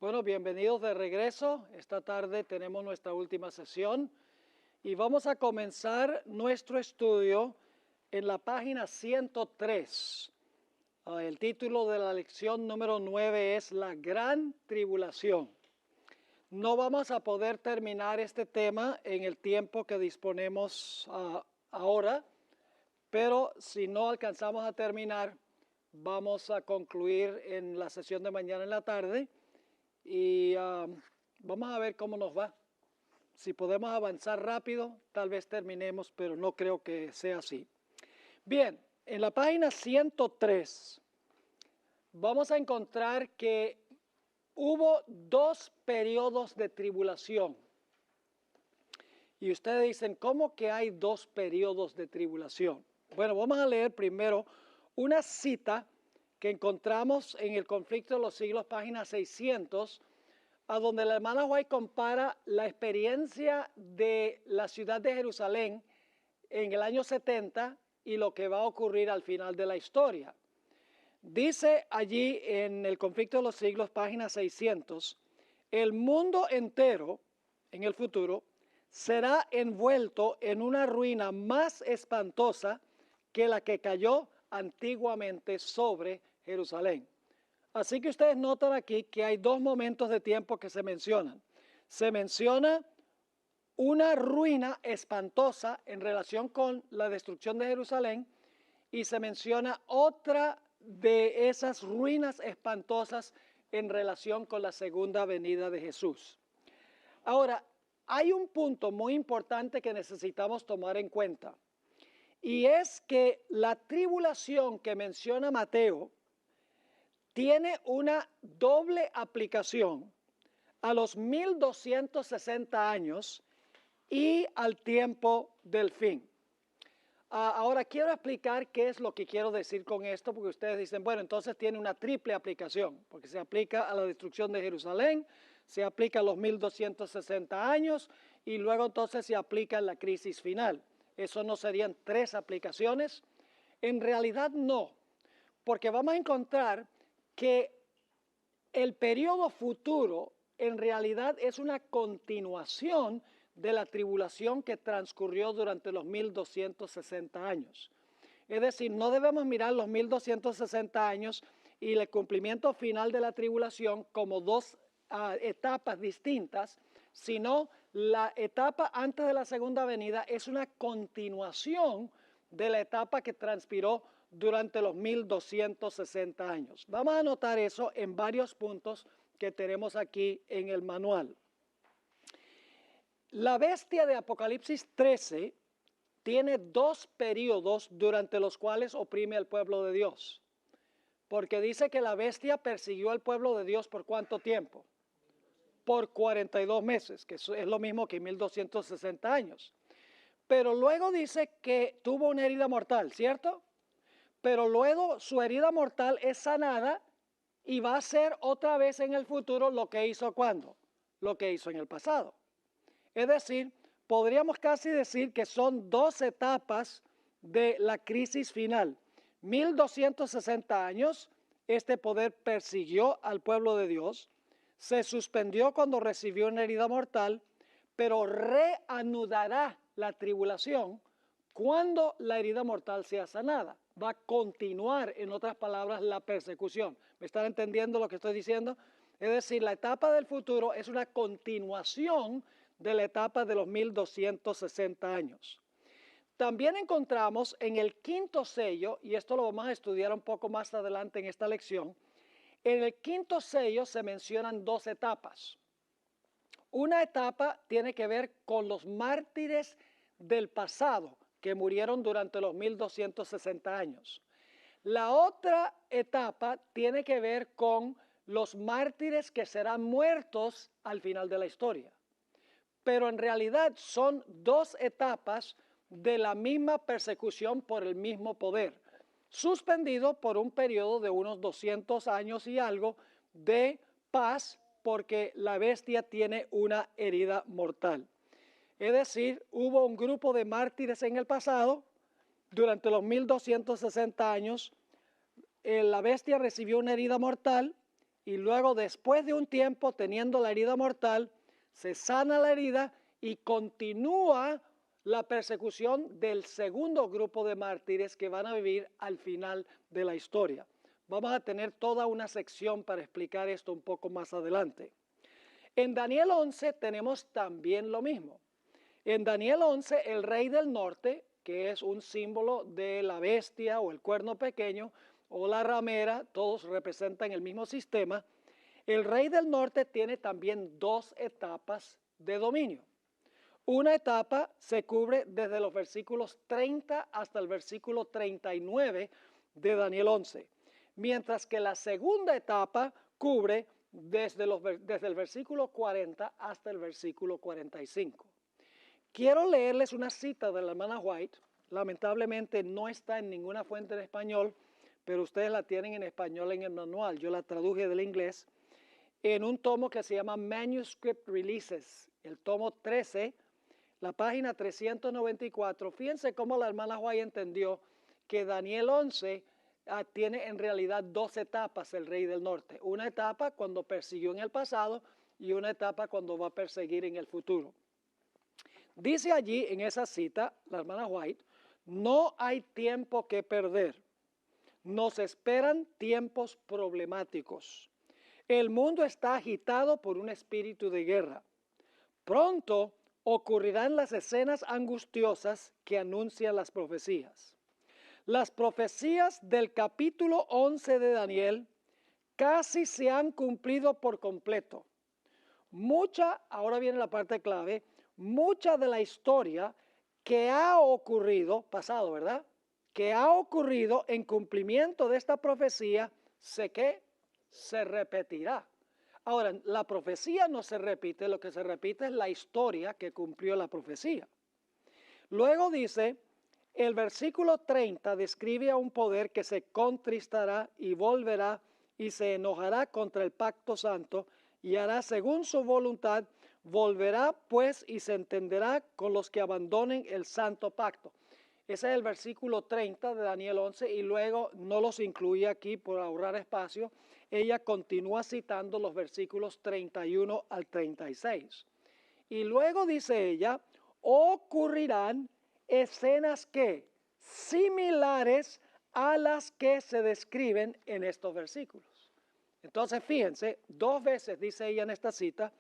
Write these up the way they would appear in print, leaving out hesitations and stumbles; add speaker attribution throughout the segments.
Speaker 1: Bueno, bienvenidos de regreso. Esta tarde tenemos nuestra última sesión y vamos a comenzar nuestro estudio en la página 103. El título de la lección número 9 es La Gran Tribulación. No vamos a poder terminar este tema en el tiempo que disponemos ahora, pero si no alcanzamos a terminar, vamos a concluir en la sesión de mañana en la tarde. Y vamos a ver cómo nos va. Si podemos avanzar rápido, tal vez terminemos, pero no creo que sea así. Bien, en la página 103 vamos a encontrar que hubo dos periodos de tribulación. Y ustedes dicen, ¿cómo que hay dos periodos de tribulación? Bueno, vamos a leer primero una cita que encontramos en el Conflicto de los Siglos, página 600, a donde la hermana White compara la experiencia de la ciudad de Jerusalén en el año 70 y lo que va a ocurrir al final de la historia. Dice allí en el Conflicto de los Siglos, página 600, el mundo entero en el futuro será envuelto en una ruina más espantosa que la que cayó antiguamente sobre Jerusalén. Así que ustedes notan aquí que hay dos momentos de tiempo que se mencionan. Se menciona una ruina espantosa en relación con la destrucción de Jerusalén y se menciona otra de esas ruinas espantosas en relación con la segunda venida de Jesús. Ahora, hay un punto muy importante que necesitamos tomar en cuenta. Y es que la tribulación que menciona Mateo tiene una doble aplicación a los 1260 años y al tiempo del fin. Ahora quiero explicar qué es lo que quiero decir con esto, porque ustedes dicen, bueno, entonces tiene una triple aplicación, porque se aplica a la destrucción de Jerusalén, se aplica a los 1260 años y luego entonces se aplica a la crisis final. ¿Eso no serían tres aplicaciones? En realidad no, porque vamos a encontrar que el periodo futuro en realidad es una continuación de la tribulación que transcurrió durante los 1260 años. Es decir, no debemos mirar los 1260 años y el cumplimiento final de la tribulación como dos etapas distintas, sino la etapa antes de la segunda venida es una continuación de la etapa que transpiró durante los 1260 años. Vamos a notar eso en varios puntos que tenemos aquí en el manual. La bestia de Apocalipsis 13 tiene dos periodos durante los cuales oprime al pueblo de Dios. Porque dice que la bestia persiguió al pueblo de Dios ¿por cuánto tiempo? Por 42 meses, que es lo mismo que 1260 años. Pero luego dice que tuvo una herida mortal, ¿cierto? Pero luego su herida mortal es sanada y va a ser otra vez en el futuro lo que hizo ¿cuándo? Lo que hizo en el pasado. Es decir, podríamos casi decir que son dos etapas de la crisis final. 1260 años, este poder persiguió al pueblo de Dios, se suspendió cuando recibió una herida mortal, pero reanudará la tribulación cuando la herida mortal sea sanada. Va a continuar, en otras palabras, la persecución. ¿Me están entendiendo lo que estoy diciendo? Es decir, la etapa del futuro es una continuación de la etapa de los 1260 años. También encontramos en el quinto sello, y esto lo vamos a estudiar un poco más adelante en esta lección, en el quinto sello se mencionan dos etapas. Una etapa tiene que ver con los mártires del pasado que murieron durante los 1260 años. La otra etapa tiene que ver con los mártires que serán muertos al final de la historia. Pero en realidad son dos etapas de la misma persecución por el mismo poder, suspendido por un periodo de unos 200 años y algo de paz porque la bestia tiene una herida mortal. Es decir, hubo un grupo de mártires en el pasado, durante los 1260 años, la bestia recibió una herida mortal y luego después de un tiempo teniendo la herida mortal, se sana la herida y continúa la persecución del segundo grupo de mártires que van a vivir al final de la historia. Vamos a tener toda una sección para explicar esto un poco más adelante. En Daniel 11 tenemos también lo mismo. En Daniel 11, el rey del norte, que es un símbolo de la bestia o el cuerno pequeño o la ramera, todos representan el mismo sistema. El rey del norte tiene también dos etapas de dominio. Una etapa se cubre desde los versículos 30 hasta el versículo 39 de Daniel 11, mientras que la segunda etapa cubre desde el versículo 40 hasta el versículo 45. Quiero leerles una cita de la hermana White. Lamentablemente no está en ninguna fuente en español, pero ustedes la tienen en español en el manual. Yo la traduje del inglés en un tomo que se llama Manuscript Releases, el tomo 13, la página 394. Fíjense cómo la hermana White entendió que Daniel 11 tiene en realidad dos etapas el rey del norte. Una etapa cuando persiguió en el pasado y una etapa cuando va a perseguir en el futuro. Dice allí en esa cita, la hermana White, no hay tiempo que perder. Nos esperan tiempos problemáticos. El mundo está agitado por un espíritu de guerra. Pronto ocurrirán las escenas angustiosas que anuncian las profecías. Las profecías del capítulo 11 de Daniel casi se han cumplido por completo. Ahora viene la parte clave, mucha de la historia que ha ocurrido, pasado, ¿verdad? Que ha ocurrido en cumplimiento de esta profecía, se repetirá. Ahora, la profecía no se repite, lo que se repite es la historia que cumplió la profecía. Luego dice, el versículo 30 describe a un poder que se contristará y volverá y se enojará contra el pacto santo y hará según su voluntad, volverá pues y se entenderá con los que abandonen el santo pacto. Ese es el versículo 30 de Daniel 11 y luego no los incluye aquí por ahorrar espacio. Ella continúa citando los versículos 31 al 36. Y luego dice ella, ocurrirán escenas que similares a las que se describen en estos versículos. Entonces fíjense, dos veces dice ella en esta cita,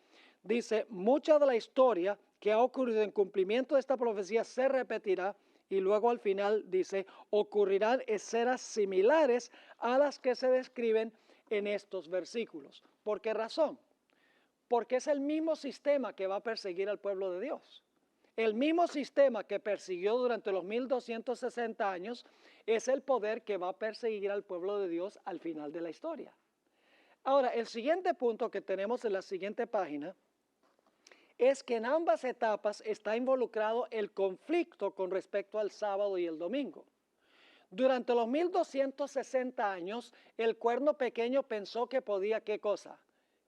Speaker 1: dice, mucha de la historia que ha ocurrido en cumplimiento de esta profecía se repetirá y luego al final dice, ocurrirán escenas similares a las que se describen en estos versículos. ¿Por qué razón? Porque es el mismo sistema que va a perseguir al pueblo de Dios. El mismo sistema que persiguió durante los 1260 años es el poder que va a perseguir al pueblo de Dios al final de la historia. Ahora, el siguiente punto que tenemos en la siguiente página es que en ambas etapas está involucrado el conflicto con respecto al sábado y el domingo. Durante los 1260 años, el cuerno pequeño pensó que podía, ¿qué cosa?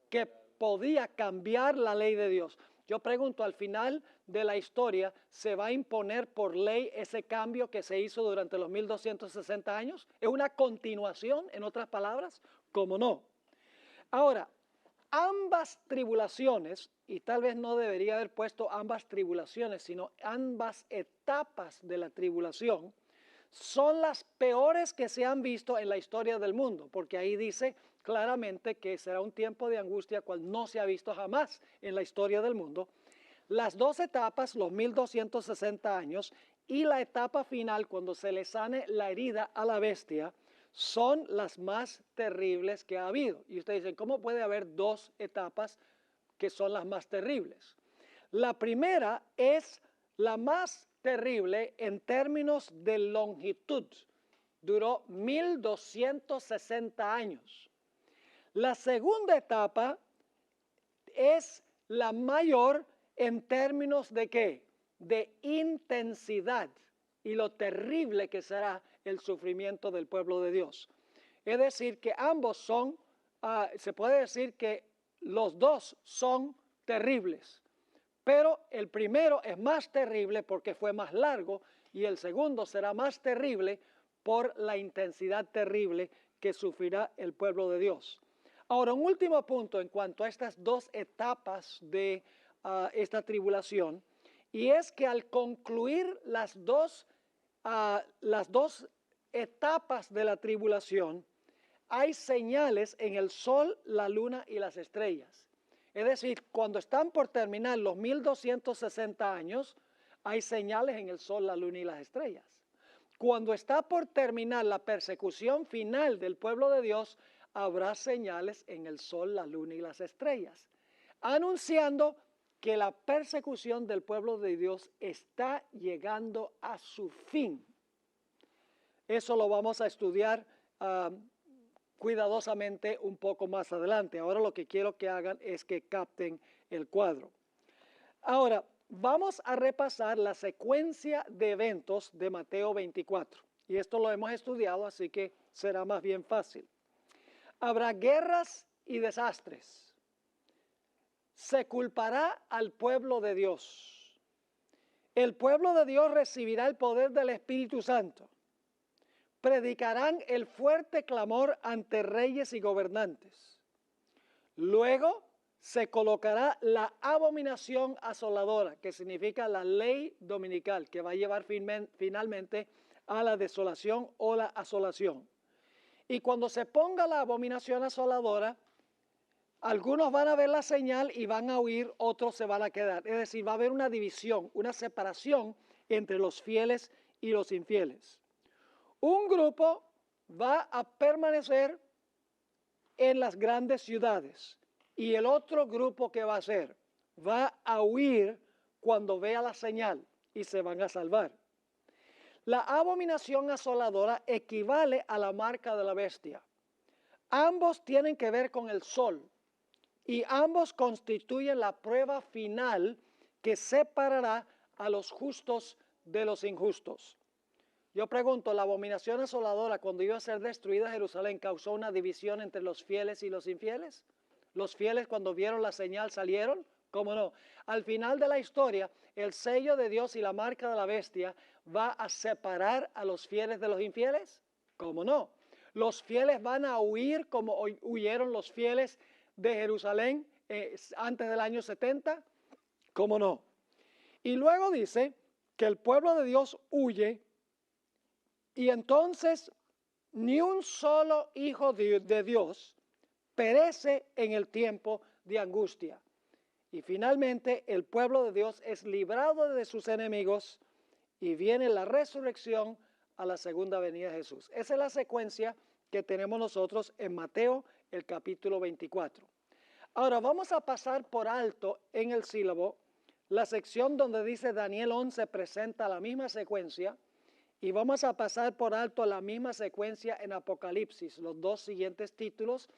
Speaker 1: Que podía cambiar la ley de Dios. Yo pregunto, al final de la historia, ¿se va a imponer por ley ese cambio que se hizo durante los 1260 años? ¿Es una continuación, en otras palabras? ¿Cómo no? Ahora, ambas tribulaciones, y tal vez no debería haber puesto ambas tribulaciones, sino ambas etapas de la tribulación, son las peores que se han visto en la historia del mundo, porque ahí dice claramente que será un tiempo de angustia cual no se ha visto jamás en la historia del mundo. Las dos etapas, los 1260 años, y la etapa final, cuando se le sane la herida a la bestia, son las más terribles que ha habido. Y ustedes dicen, ¿cómo puede haber dos etapas que son las más terribles? La primera es la más terrible en términos de longitud. Duró 1260 años. La segunda etapa es la mayor en términos de ¿qué? De intensidad y lo terrible que será el sufrimiento del pueblo de Dios. Es decir, que ambos son, se puede decir que los dos son terribles, pero el primero es más terrible porque fue más largo y el segundo será más terrible por la intensidad terrible que sufrirá el pueblo de Dios. Ahora, un último punto en cuanto a estas dos etapas de esta tribulación, y es que al concluir las dos etapas de la tribulación, hay señales en el sol, la luna y las estrellas. Es decir, cuando están por terminar los 1260 años, hay señales en el sol, la luna y las estrellas. Cuando está por terminar la persecución final del pueblo de Dios, habrá señales en el sol, la luna y las estrellas, anunciando que la persecución del pueblo de Dios está llegando a su fin. Eso lo vamos a estudiar cuidadosamente un poco más adelante. Ahora lo que quiero que hagan es que capten el cuadro. Ahora, vamos a repasar la secuencia de eventos de Mateo 24. Y esto lo hemos estudiado, así que será más bien fácil. Habrá guerras y desastres. Se culpará al pueblo de Dios. El pueblo de Dios recibirá el poder del Espíritu Santo. Predicarán el fuerte clamor ante reyes y gobernantes. Luego se colocará la abominación asoladora, que significa la ley dominical, que va a llevar finalmente a la desolación o la asolación. Y cuando se ponga la abominación asoladora, algunos van a ver la señal y van a huir, otros se van a quedar. Es decir, va a haber una división, una separación entre los fieles y los infieles. Un grupo va a permanecer en las grandes ciudades y el otro grupo que va a hacer va a huir cuando vea la señal y se van a salvar. La abominación asoladora equivale a la marca de la bestia. Ambos tienen que ver con el sol y ambos constituyen la prueba final que separará a los justos de los injustos. Yo pregunto, ¿la abominación asoladora cuando iba a ser destruida Jerusalén causó una división entre los fieles y los infieles? ¿Los fieles cuando vieron la señal salieron? ¿Cómo no? Al final de la historia, el sello de Dios y la marca de la bestia va a separar a los fieles de los infieles. ¿Cómo no? Los fieles van a huir como huyeron los fieles de Jerusalén antes del año 70. ¿Cómo no? Y luego dice que el pueblo de Dios huye y entonces ni un solo hijo de Dios perece en el tiempo de angustia. Y finalmente el pueblo de Dios es librado de sus enemigos y viene la resurrección a la segunda venida de Jesús. Esa es la secuencia que tenemos nosotros en Mateo, el capítulo 24. Ahora vamos a pasar por alto en el sílabo la sección donde dice Daniel 11 presenta la misma secuencia y vamos a pasar por alto la misma secuencia en Apocalipsis, los dos siguientes títulos,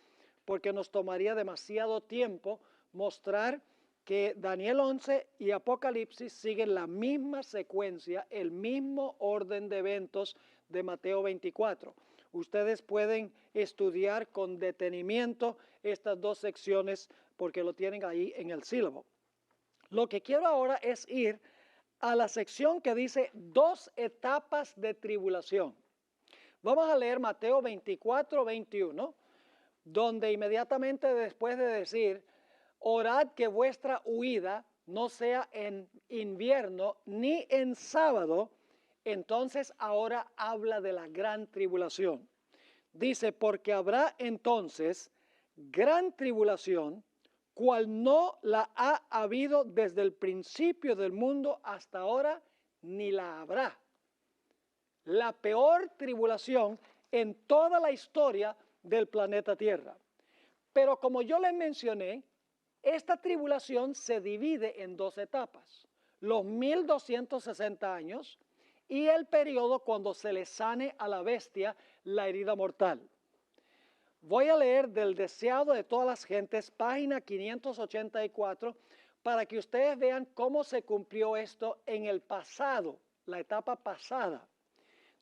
Speaker 1: porque nos tomaría demasiado tiempo mostrar que Daniel 11 y Apocalipsis siguen la misma secuencia, el mismo orden de eventos de Mateo 24. Ustedes pueden estudiar con detenimiento estas dos secciones porque lo tienen ahí en el sílabo. Lo que quiero ahora es ir a la sección que dice dos etapas de tribulación. Vamos a leer Mateo 24, 21, donde inmediatamente después de decir, orad que vuestra huida no sea en invierno ni en sábado, entonces ahora habla de la gran tribulación. Dice, porque habrá entonces gran tribulación, cual no la ha habido desde el principio del mundo hasta ahora, ni la habrá. La peor tribulación en toda la historia del planeta Tierra. Pero como yo les mencioné, esta tribulación se divide en dos etapas. Los 1260 años y el periodo cuando se le sane a la bestia la herida mortal. Voy a leer del deseado de todas las gentes, página 584, para que ustedes vean cómo se cumplió esto en el pasado, la etapa pasada.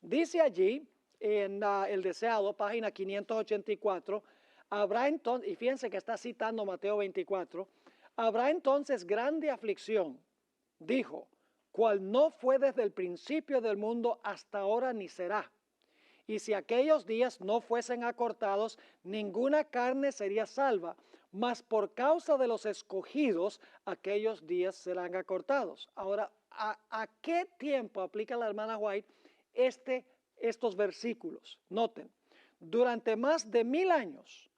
Speaker 1: Dice allí, en el deseado, página 584, habrá entonces, y fíjense que está citando Mateo 24, habrá entonces grande aflicción, dijo, cual no fue desde el principio del mundo hasta ahora ni será. Y si aquellos días no fuesen acortados, ninguna carne sería salva, mas por causa de los escogidos, aquellos días serán acortados. Ahora, ¿a qué tiempo aplica la hermana White estos versículos? Noten, durante más de 1000 años,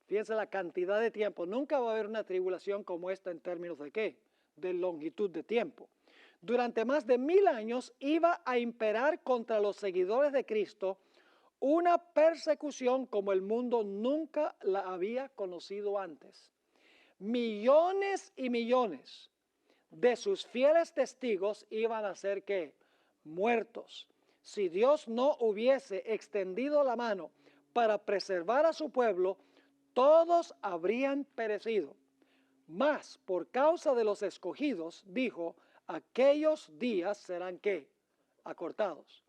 Speaker 1: fíjense la cantidad de tiempo, nunca va a haber una tribulación como esta en términos de ¿qué? De longitud de tiempo. Durante más de 1000 años iba a imperar contra los seguidores de Cristo una persecución como el mundo nunca la había conocido antes. Millones y millones de sus fieles testigos iban a ser ¿qué? Muertos. Si Dios no hubiese extendido la mano para preservar a su pueblo, todos habrían perecido. Mas por causa de los escogidos, dijo, aquellos días serán ¿qué? Acortados.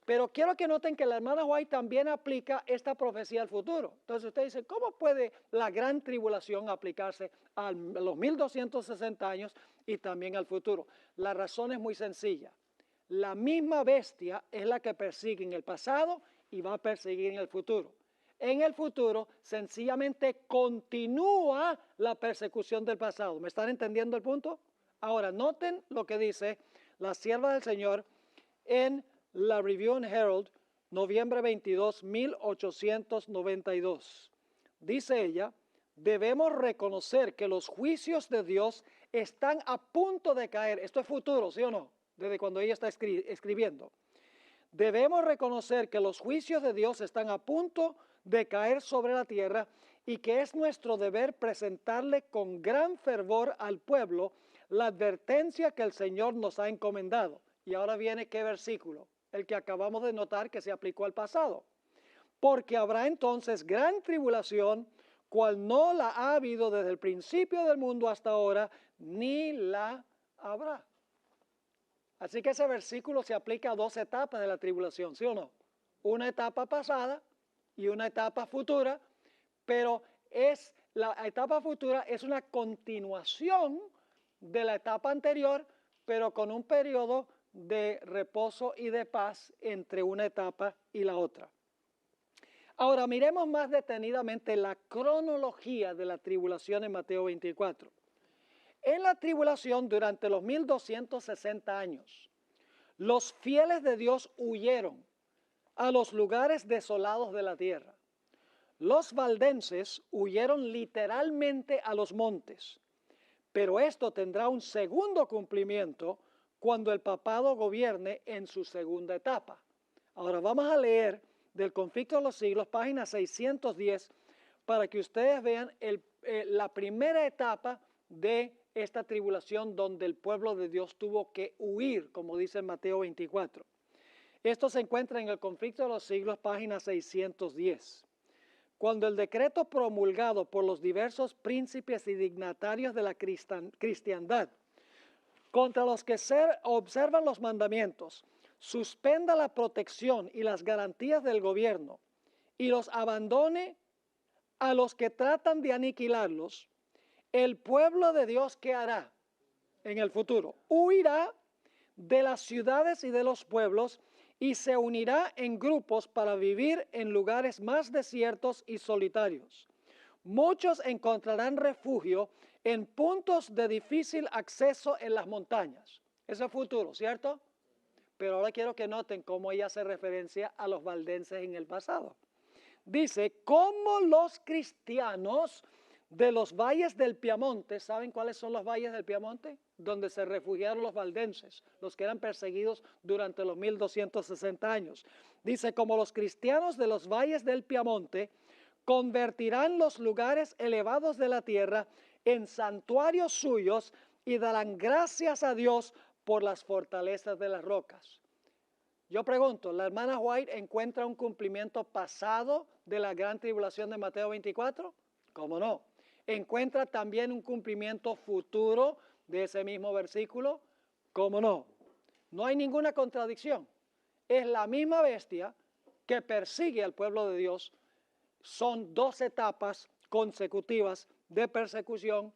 Speaker 1: Pero quiero que noten que la hermana White también aplica esta profecía al futuro. Entonces usted dice, ¿cómo puede la gran tribulación aplicarse a los 1260 años y también al futuro? La razón es muy sencilla. La misma bestia es la que persigue en el pasado y va a perseguir en el futuro. En el futuro, sencillamente continúa la persecución del pasado. ¿Me están entendiendo el punto? Ahora, noten lo que dice la sierva del Señor en la Review and Herald, noviembre 22, 1892. Dice ella, debemos reconocer que los juicios de Dios están a punto de caer. Esto es futuro, ¿sí o no? Desde cuando ella está escribiendo. Debemos reconocer que los juicios de Dios están a punto de caer sobre la tierra y que es nuestro deber presentarle con gran fervor al pueblo la advertencia que el Señor nos ha encomendado. Y ahora viene ¿qué versículo? El que acabamos de notar que se aplicó al pasado. Porque habrá entonces gran tribulación, cual no la ha habido desde el principio del mundo hasta ahora, ni la habrá. Así que ese versículo se aplica a dos etapas de la tribulación, ¿sí o no? Una etapa pasada y una etapa futura, pero la etapa futura es una continuación de la etapa anterior, pero con un periodo de reposo y de paz entre una etapa y la otra. Ahora miremos más detenidamente la cronología de la tribulación en Mateo 24. En la tribulación durante los 1260 años, los fieles de Dios huyeron a los lugares desolados de la tierra. Los valdenses huyeron literalmente a los montes, pero esto tendrá un segundo cumplimiento cuando el papado gobierne en su segunda etapa. Ahora vamos a leer del Conflicto de los Siglos, página 610, para que ustedes vean la primera etapa de esta tribulación donde el pueblo de Dios tuvo que huir, como dice en Mateo 24. Esto se encuentra en el Conflicto de los Siglos, página 610. Cuando el decreto promulgado por los diversos príncipes y dignatarios de la cristiandad contra los que observan los mandamientos, suspenda la protección y las garantías del gobierno y los abandone a los que tratan de aniquilarlos, el pueblo de Dios, ¿qué hará en el futuro? Huirá de las ciudades y de los pueblos y se unirá en grupos para vivir en lugares más desiertos y solitarios. Muchos encontrarán refugio en puntos de difícil acceso en las montañas. Eso es futuro, ¿cierto? Pero ahora quiero que noten cómo ella hace referencia a los valdenses en el pasado. Dice, como los cristianos de los valles del Piamonte, ¿saben cuáles son los valles del Piamonte? Donde se refugiaron los valdenses, los que eran perseguidos durante los 1260 años. Dice, como los cristianos de los valles del Piamonte convertirán los lugares elevados de la tierra en santuarios suyos y darán gracias a Dios por las fortalezas de las rocas. Yo pregunto, ¿la hermana White encuentra un cumplimiento pasado de la gran tribulación de Mateo 24? ¿Cómo no? ¿Encuentra también un cumplimiento futuro de ese mismo versículo? ¿Cómo no? No hay ninguna contradicción. Es la misma bestia que persigue al pueblo de Dios. Son dos etapas consecutivas de persecución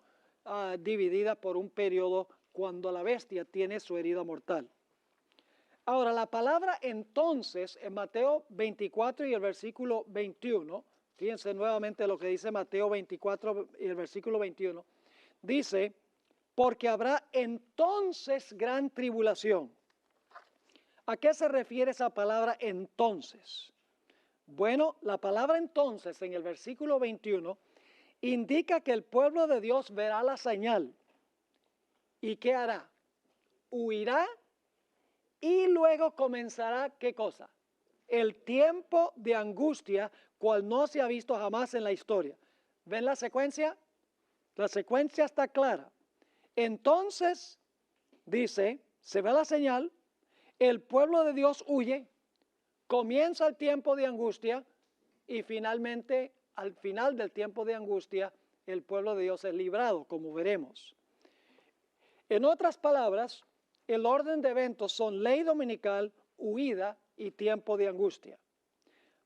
Speaker 1: divididas por un periodo cuando la bestia tiene su herida mortal. Ahora, la palabra entonces en Mateo 24 y el versículo 21, fíjense nuevamente lo que dice Mateo 24 y el versículo 21, dice, porque habrá entonces gran tribulación. ¿A qué se refiere esa palabra entonces? Bueno, la palabra entonces en el versículo 21 indica que el pueblo de Dios verá la señal. ¿Y qué hará? Huirá y luego comenzará, ¿qué cosa? El tiempo de angustia, cual no se ha visto jamás en la historia. ¿Ven la secuencia? La secuencia está clara. Entonces, dice, se ve la señal, el pueblo de Dios huye, comienza el tiempo de angustia y finalmente, al final del tiempo de angustia, el pueblo de Dios es librado, como veremos. En otras palabras, el orden de eventos son ley dominical, huida y tiempo de angustia.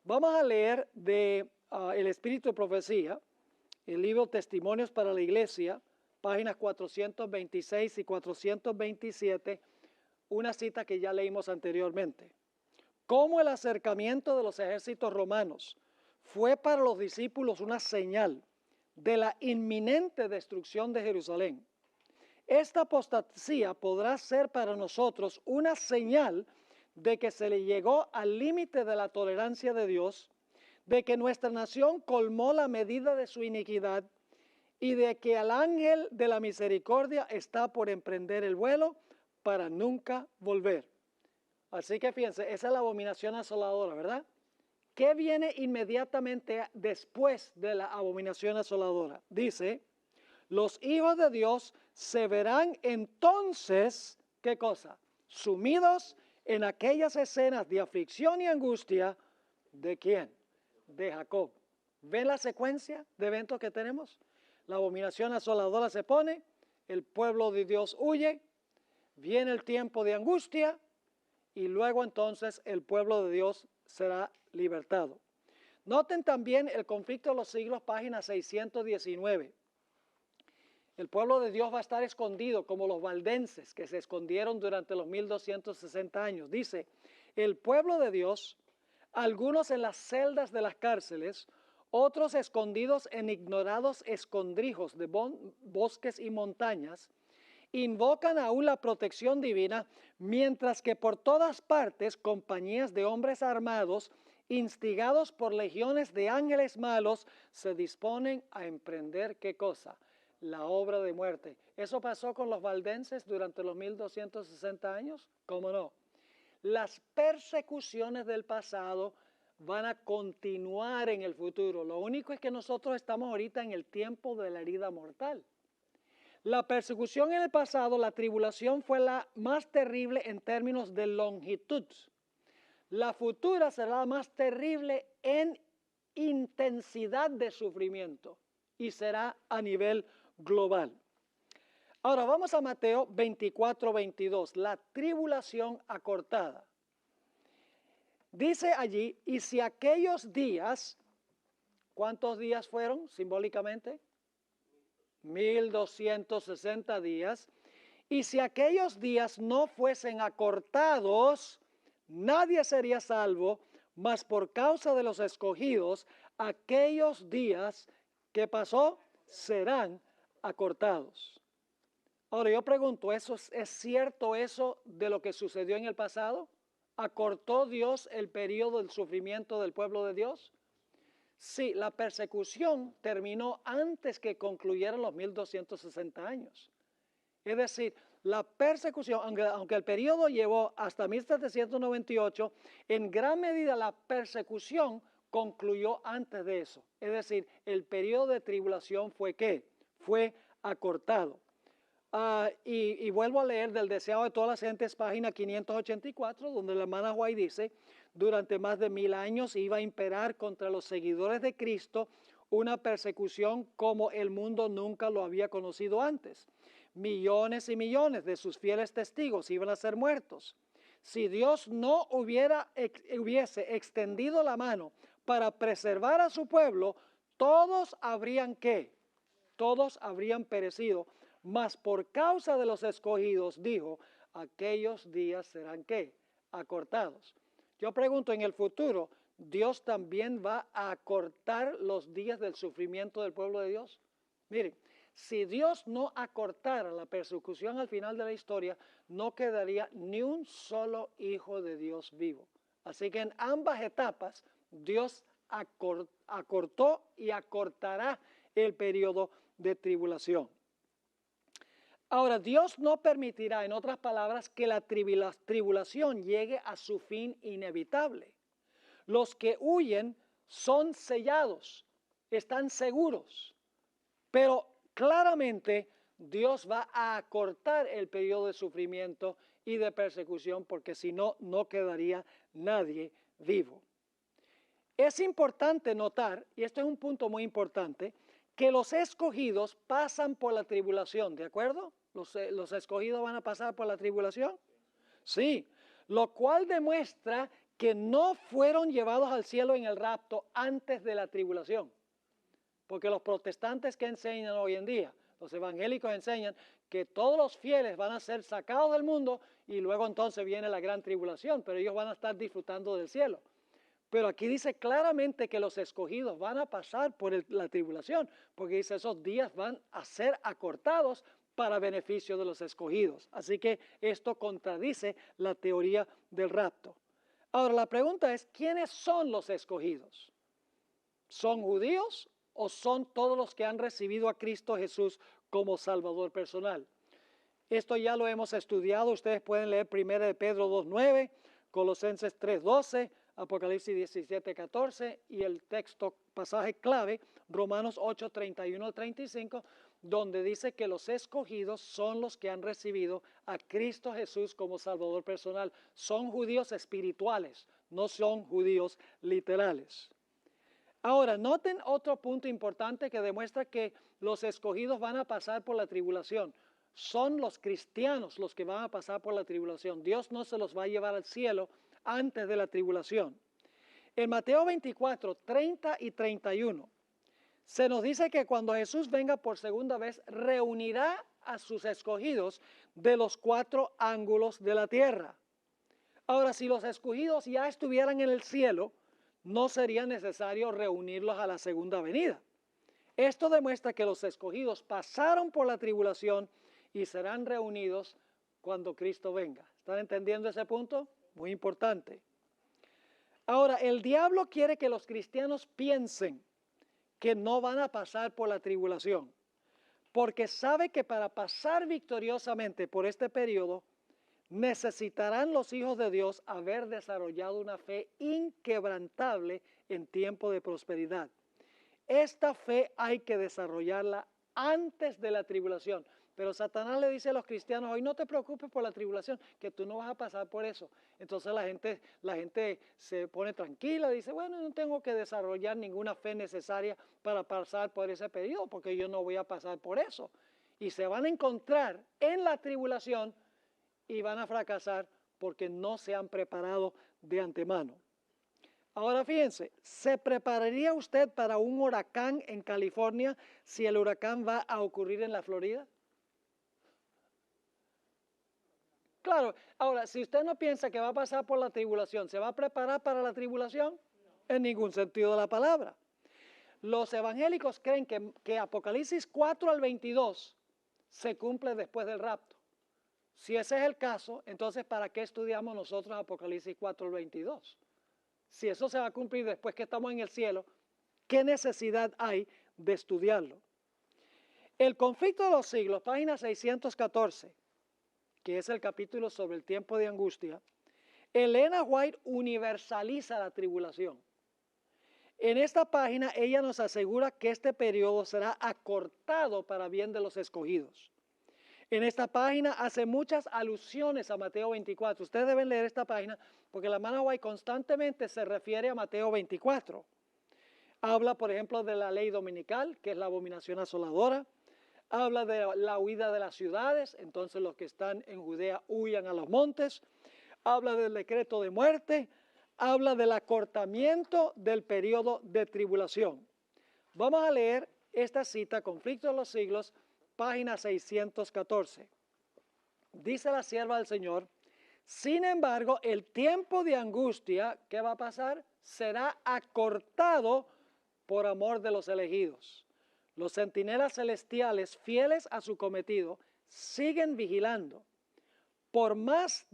Speaker 1: Vamos a leer de El Espíritu de Profecía, el libro Testimonios para la Iglesia, páginas 426 y 427, una cita que ya leímos anteriormente. Cómo el acercamiento de los ejércitos romanos fue para los discípulos una señal de la inminente destrucción de Jerusalén. Esta apostasía podrá ser para nosotros una señal de que se le llegó al límite de la tolerancia de Dios, de que nuestra nación colmó la medida de su iniquidad y de que el ángel de la misericordia está por emprender el vuelo para nunca volver. Así que fíjense, esa es la abominación asoladora, ¿verdad? ¿Qué viene inmediatamente después de la abominación asoladora? Dice, los hijos de Dios se verán entonces, ¿qué cosa? Sumidos en aquellas escenas de aflicción y angustia, ¿de quién? De Jacob. ¿Ven la secuencia de eventos que tenemos? La abominación asoladora se pone, el pueblo de Dios huye, viene el tiempo de angustia y luego entonces el pueblo de Dios será libertado. Noten también el conflicto de los siglos, página 619. El pueblo de Dios va a estar escondido como los valdenses que se escondieron durante los 1260 años. Dice, el pueblo de Dios, algunos en las celdas de las cárceles, otros escondidos en ignorados escondrijos de bosques y montañas, invocan aún la protección divina, mientras que por todas partes compañías de hombres armados, instigados por legiones de ángeles malos, se disponen a emprender, ¿qué cosa? La obra de muerte. ¿Eso pasó con los valdenses durante los 1260 años? ¿Cómo no? Las persecuciones del pasado van a continuar en el futuro. Lo único es que nosotros estamos ahorita en el tiempo de la herida mortal. La persecución en el pasado, la tribulación fue la más terrible en términos de longitud. La futura será la más terrible en intensidad de sufrimiento y será a nivel global. Ahora vamos a Mateo 24, 22, la tribulación acortada. Dice allí, y si aquellos días, ¿cuántos días fueron simbólicamente? 1260 días. Y si aquellos días no fuesen acortados, nadie sería salvo, mas por causa de los escogidos, aquellos días que pasó serán acortados. Ahora yo pregunto, ¿es cierto eso de lo que sucedió en el pasado? ¿Acortó Dios el periodo del sufrimiento del pueblo de Dios? Sí, la persecución terminó antes que concluyeran los 1260 años. Es decir, la persecución, aunque el periodo llevó hasta 1798, en gran medida la persecución concluyó antes de eso. Es decir, el periodo de tribulación fue ¿qué? Fue acortado. Y vuelvo a leer del Deseado de todas las gentes, página 584, donde la hermana White dice, durante más de 1000 años iba a imperar contra los seguidores de Cristo una persecución como el mundo nunca lo había conocido antes. Millones y millones de sus fieles testigos iban a ser muertos. Si Dios no hubiese extendido la mano para preservar a su pueblo, todos habrían ¿qué? Todos habrían perecido. Mas por causa de los escogidos, dijo, aquellos días serán ¿qué? acortados. Yo pregunto, en el futuro, ¿Dios también va a acortar los días del sufrimiento del pueblo de Dios? Miren, si Dios no acortara la persecución al final de la historia, no quedaría ni un solo hijo de Dios vivo. Así que en ambas etapas, Dios acortó y acortará el periodo de tribulación. Ahora, Dios no permitirá, en otras palabras, que la tribulación llegue a su fin inevitable. Los que huyen son sellados, están seguros, pero claramente Dios va a acortar el periodo de sufrimiento y de persecución, porque si no, no quedaría nadie vivo. Es importante notar, y esto es un punto muy importante, que los escogidos pasan por la tribulación, ¿de acuerdo? ¿Los escogidos van a pasar por la tribulación? Sí, lo cual demuestra que no fueron llevados al cielo en el rapto antes de la tribulación. Porque los protestantes que enseñan hoy en día, los evangélicos enseñan que todos los fieles van a ser sacados del mundo y luego entonces viene la gran tribulación, pero ellos van a estar disfrutando del cielo. Pero aquí dice claramente que los escogidos van a pasar por la tribulación, porque dice esos días van a ser acortados para beneficio de los escogidos. Así que esto contradice la teoría del rapto. Ahora la pregunta es, ¿quiénes son los escogidos? ¿Son judíos o son todos los que han recibido a Cristo Jesús como Salvador personal? Esto ya lo hemos estudiado, ustedes pueden leer 1 Pedro 2:9, Colosenses 3:12, Apocalipsis 17:14 y el pasaje clave, Romanos 8:31-35, donde dice que los escogidos son los que han recibido a Cristo Jesús como Salvador personal. Son judíos espirituales, no son judíos literales. Ahora, noten otro punto importante que demuestra que los escogidos van a pasar por la tribulación. Son los cristianos los que van a pasar por la tribulación. Dios no se los va a llevar al cielo antes de la tribulación. En Mateo 24, 30 y 31, se nos dice que cuando Jesús venga por segunda vez, reunirá a sus escogidos de los 4 ángulos de la tierra. Ahora, si los escogidos ya estuvieran en el cielo, no sería necesario reunirlos a la segunda venida. Esto demuestra que los escogidos pasaron por la tribulación y serán reunidos cuando Cristo venga. ¿Están entendiendo ese punto? Muy importante. Ahora, el diablo quiere que los cristianos piensen que no van a pasar por la tribulación, porque sabe que para pasar victoriosamente por este periodo, necesitarán los hijos de Dios haber desarrollado una fe inquebrantable en tiempo de prosperidad. Esta fe hay que desarrollarla antes de la tribulación. Pero Satanás le dice a los cristianos hoy, no te preocupes por la tribulación, que tú no vas a pasar por eso. Entonces la gente se pone tranquila, dice, bueno, no tengo que desarrollar ninguna fe necesaria para pasar por ese periodo, porque yo no voy a pasar por eso. Y se van a encontrar en la tribulación y van a fracasar porque no se han preparado de antemano. Ahora fíjense, ¿se prepararía usted para un huracán en California si el huracán va a ocurrir en la Florida? Claro, ahora, si usted no piensa que va a pasar por la tribulación, ¿se va a preparar para la tribulación? No. En ningún sentido de la palabra. Los evangélicos creen que Apocalipsis 4 al 22 se cumple después del rapto. Si ese es el caso, entonces ¿para qué estudiamos nosotros Apocalipsis 4 al 22? Si eso se va a cumplir después que estamos en el cielo, ¿qué necesidad hay de estudiarlo? El conflicto de los siglos, página 614, que es el capítulo sobre el tiempo de angustia, Elena White universaliza la tribulación. En esta página ella nos asegura que este periodo será acortado para bien de los escogidos. En esta página hace muchas alusiones a Mateo 24. Ustedes deben leer esta página porque la hermana White constantemente se refiere a Mateo 24. Habla, por ejemplo, de la ley dominical, que es la abominación asoladora. Habla de la huida de las ciudades, entonces los que están en Judea huyan a los montes. Habla del decreto de muerte. Habla del acortamiento del periodo de tribulación. Vamos a leer esta cita, Conflicto de los Siglos, página 614. Dice la sierva del Señor, Sin embargo, el tiempo de angustia, ¿qué va a pasar? Será acortado por amor de los elegidos. Los centinelas celestiales, fieles a su cometido, siguen vigilando. Por más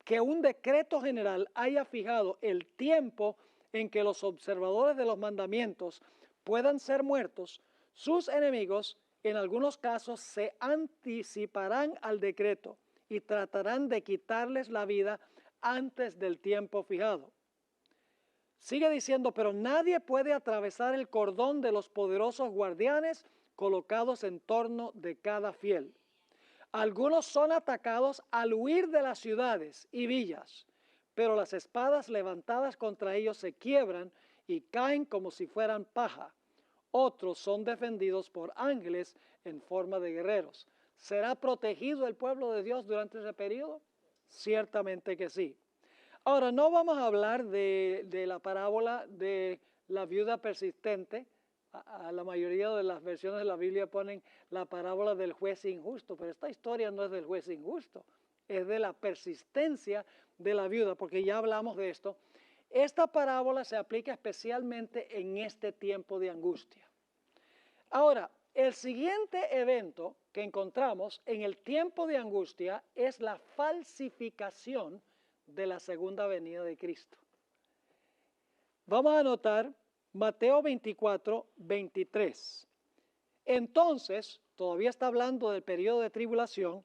Speaker 1: que un decreto general haya fijado el tiempo en que los observadores de los mandamientos puedan ser muertos, sus enemigos en algunos casos se anticiparán al decreto y tratarán de quitarles la vida antes del tiempo fijado. Sigue diciendo, pero nadie puede atravesar el cordón de los poderosos guardianes colocados en torno de cada fiel. Algunos son atacados al huir de las ciudades y villas, pero las espadas levantadas contra ellos se quiebran y caen como si fueran paja. Otros son defendidos por ángeles en forma de guerreros. ¿Será protegido el pueblo de Dios durante ese periodo? Ciertamente que sí. Ahora, no vamos a hablar de la parábola de la viuda persistente. A la mayoría de las versiones de la Biblia ponen la parábola del juez injusto, pero esta historia no es del juez injusto, es de la persistencia de la viuda, porque ya hablamos de esto. Esta parábola se aplica especialmente en este tiempo de angustia. Ahora, el siguiente evento que encontramos en el tiempo de angustia es la falsificación de la segunda venida de Cristo. Vamos a anotar Mateo 24, 23. Entonces, todavía está hablando del periodo de tribulación,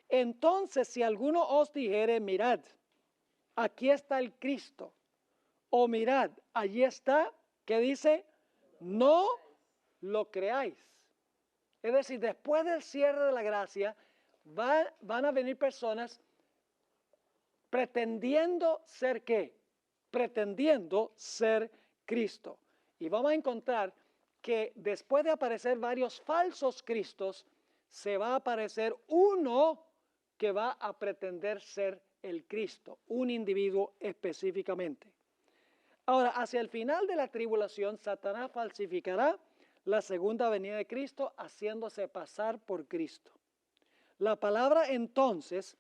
Speaker 1: entonces si alguno os dijere, mirad, aquí está el Cristo, o mirad, allí está, ¿qué dice? No lo creáis. Es decir, después del cierre de la gracia, van a venir personas pretendiendo ser ¿qué? Pretendiendo ser Cristo. Y vamos a encontrar que después de aparecer varios falsos cristos, se va a aparecer uno que va a pretender ser el Cristo, un individuo específicamente. Ahora, hacia el final de la tribulación, Satanás falsificará la segunda venida de Cristo, haciéndose pasar por Cristo. La palabra entonces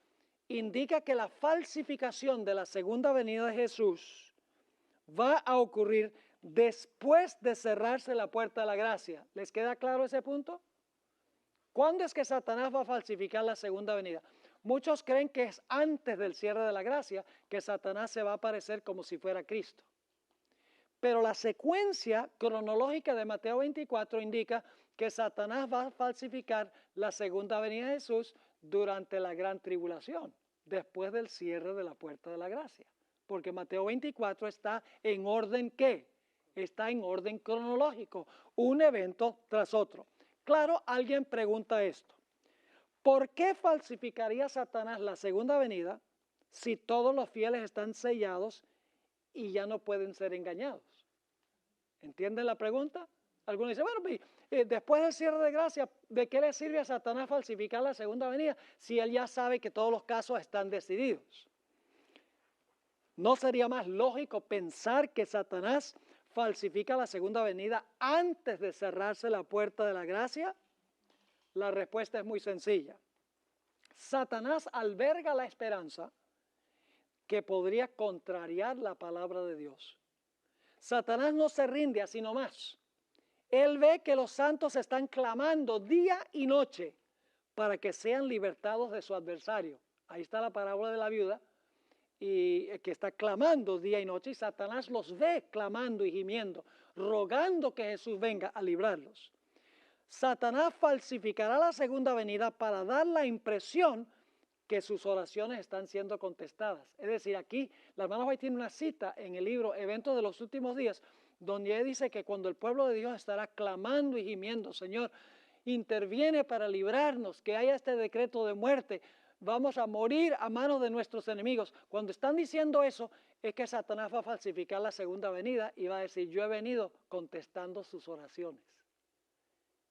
Speaker 1: indica que la falsificación de la segunda venida de Jesús va a ocurrir después de cerrarse la puerta de la gracia. ¿Les queda claro ese punto? ¿Cuándo es que Satanás va a falsificar la segunda venida? Muchos creen que es antes del cierre de la gracia que Satanás se va a aparecer como si fuera Cristo. Pero la secuencia cronológica de Mateo 24 indica que Satanás va a falsificar la segunda venida de Jesús durante la gran tribulación, después del cierre de la puerta de la gracia. Porque Mateo 24 está en orden ¿qué? Está en orden cronológico, un evento tras otro. Claro, alguien pregunta esto. ¿Por qué falsificaría Satanás la segunda venida si todos los fieles están sellados y ya no pueden ser engañados? ¿Entienden la pregunta? Algunos dicen, bueno, después del cierre de gracia, ¿de qué le sirve a Satanás falsificar la segunda venida si él ya sabe que todos los casos están decididos? ¿No sería más lógico pensar que Satanás falsifica la segunda venida antes de cerrarse la puerta de la gracia? La respuesta es muy sencilla. Satanás alberga la esperanza que podría contrariar la palabra de Dios. Satanás no se rinde así nomás. Él ve que los santos están clamando día y noche para que sean libertados de su adversario. Ahí está la parábola de la viuda, y que está clamando día y noche, y Satanás los ve clamando y gimiendo, rogando que Jesús venga a librarlos. Satanás falsificará la segunda venida para dar la impresión que sus oraciones están siendo contestadas. Es decir, aquí la hermana White tiene una cita en el libro Eventos de los Últimos Días, donde él dice que cuando el pueblo de Dios estará clamando y gimiendo, Señor, interviene para librarnos, que haya este decreto de muerte, vamos a morir a manos de nuestros enemigos. Cuando están diciendo eso, es que Satanás va a falsificar la segunda venida y va a decir, yo he venido contestando sus oraciones.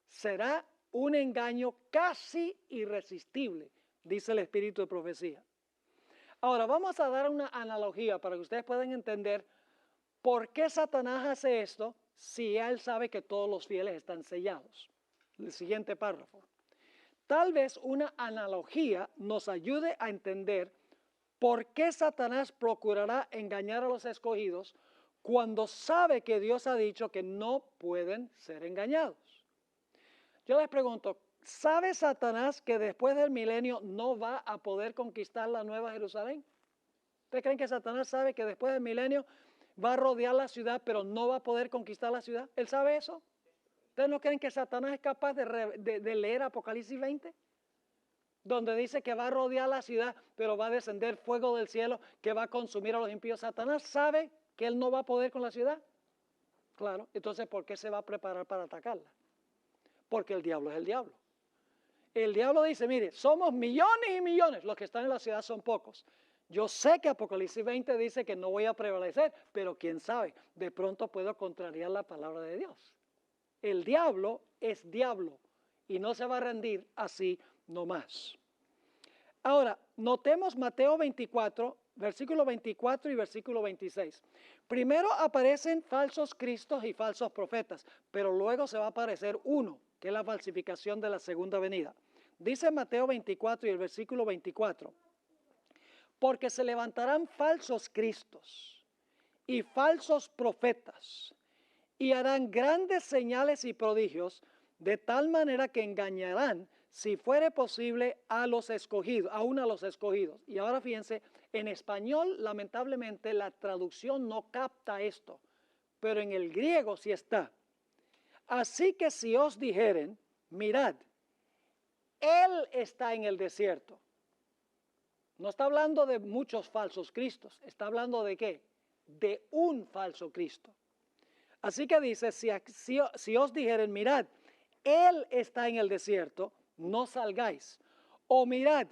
Speaker 1: Será un engaño casi irresistible, dice el espíritu de profecía. Ahora vamos a dar una analogía para que ustedes puedan entender por qué Satanás hace esto si él sabe que todos los fieles están sellados. El siguiente párrafo. Tal vez una analogía nos ayude a entender ¿por qué Satanás procurará engañar a los escogidos cuando sabe que Dios ha dicho que no pueden ser engañados? Yo les pregunto, ¿sabe Satanás que después del milenio no va a poder conquistar la Nueva Jerusalén? ¿Ustedes creen que Satanás sabe que después del milenio va a rodear la ciudad, pero no va a poder conquistar la ciudad? ¿Él sabe eso? ¿Ustedes no creen que Satanás es capaz de leer Apocalipsis 20? Donde dice que va a rodear la ciudad, pero va a descender fuego del cielo que va a consumir a los impíos. ¿Satanás sabe que él no va a poder con la ciudad? Claro, entonces ¿por qué se va a preparar para atacarla? Porque el diablo es el diablo. El diablo dice, mire, somos millones y millones, los que están en la ciudad son pocos. Yo sé que Apocalipsis 20 dice que no voy a prevalecer, pero quién sabe, de pronto puedo contrariar la palabra de Dios. El diablo es diablo y no se va a rendir así nomás. Ahora, notemos Mateo 24, versículo 24 y versículo 26. Primero aparecen falsos cristos y falsos profetas, pero luego se va a aparecer uno, que es la falsificación de la segunda venida. Dice Mateo 24 y el versículo 24, porque se levantarán falsos cristos y falsos profetas, y harán grandes señales y prodigios, de tal manera que engañarán, si fuere posible, a los escogidos, aún a los escogidos. Y ahora fíjense, en español, lamentablemente, la traducción no capta esto, pero en el griego sí está. Así que si os dijeren, mirad, Él está en el desierto. No está hablando de muchos falsos cristos, está hablando de ¿qué? De un falso Cristo. Así que dice, si os dijeren, mirad, Él está en el desierto, no salgáis. O mirad,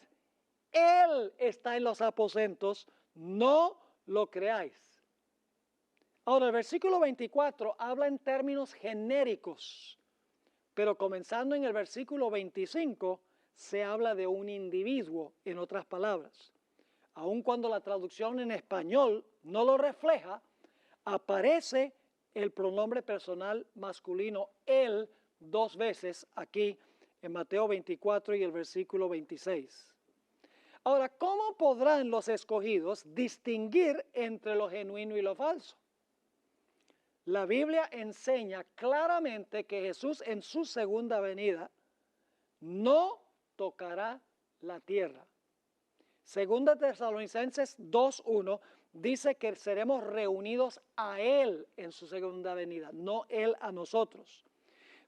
Speaker 1: Él está en los aposentos, no lo creáis. Ahora, el versículo 24 habla en términos genéricos, pero comenzando en el versículo 25, se habla de un individuo, en otras palabras. Aun cuando la traducción en español no lo refleja, aparece el pronombre personal masculino él 2 veces aquí en Mateo 24 y el versículo 26. Ahora, ¿cómo podrán los escogidos distinguir entre lo genuino y lo falso? La Biblia enseña claramente que Jesús en su segunda venida no tocará la tierra. Segunda Tesalonicenses 2:1 dice que seremos reunidos a Él en su segunda venida, no Él a nosotros.